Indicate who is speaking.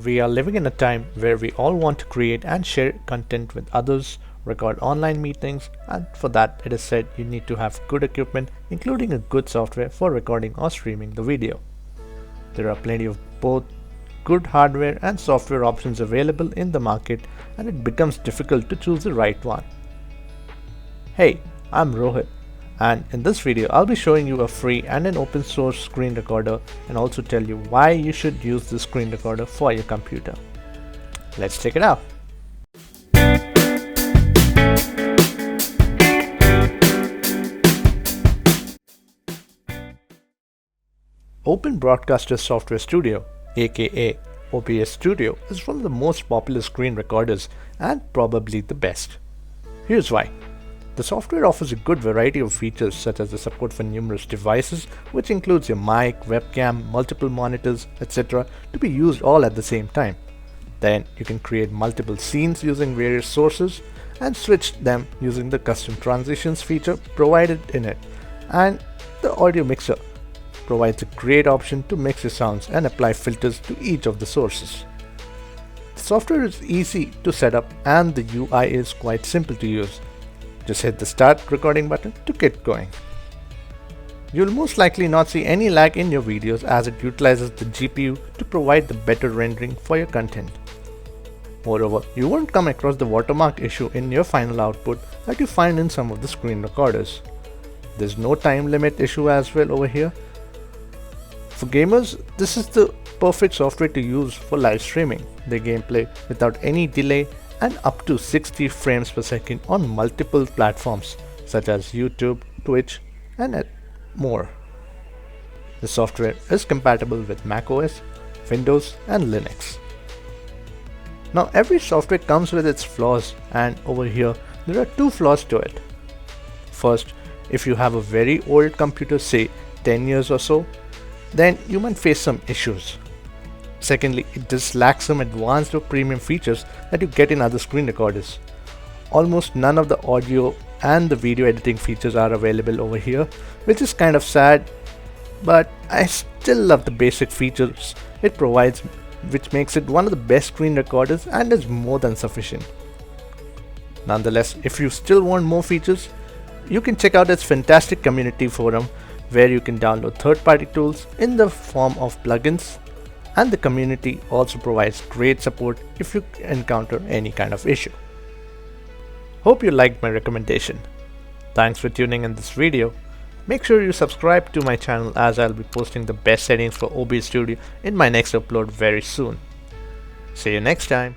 Speaker 1: We are living in a time where we all want to create and share content with others, record online meetings, and for that it is said you need to have good equipment, including a good software for recording or streaming the video. There are plenty of both good hardware and software options available in the market, and it becomes difficult to choose the right one. Hey, I'm Rohit, and in this video I'll be showing you a free and an open source screen recorder and also tell you why you should use this screen recorder for your computer. Let's check it out. Open Broadcaster Software Studio, aka OBS Studio, is one of the most popular screen recorders and probably the best. Here's why. The software offers a good variety of features such as the support for numerous devices, which includes your mic, webcam, multiple monitors, etc. to be used all at the same time. Then you can create multiple scenes using various sources and switch them using the custom transitions feature provided in it. And the audio mixer provides a great option to mix your sounds and apply filters to each of the sources. The software is easy to set up and the UI is quite simple to use. Just hit the start recording button to get going. You'll most likely not see any lag in your videos as it utilizes the GPU to provide the better rendering for your content. Moreover, you won't come across the watermark issue in your final output that you find in some of the screen recorders. There's no time limit issue as well over here. For gamers, this is the perfect software to use for live streaming their gameplay without any delay and up to 60 frames per second on multiple platforms such as YouTube, Twitch, and more. The software is compatible with macOS, Windows, and Linux. Now every software comes with its flaws, and over here there are two flaws to it. First, if you have a very old computer, say 10 years or so, then you might face some issues. Secondly, it just lacks some advanced or premium features that you get in other screen recorders. Almost none of the audio and the video editing features are available over here, which is kind of sad, but I still love the basic features it provides, which makes it one of the best screen recorders and is more than sufficient. Nonetheless, if you still want more features, you can check out its fantastic community forum where you can download third-party tools in the form of plugins, and the community also provides great support if you encounter any kind of issue. Hope you liked my recommendation. Thanks for tuning in this video. Make sure you subscribe to my channel as I'll be posting the best settings for OBS Studio in my next upload very soon. See you next time.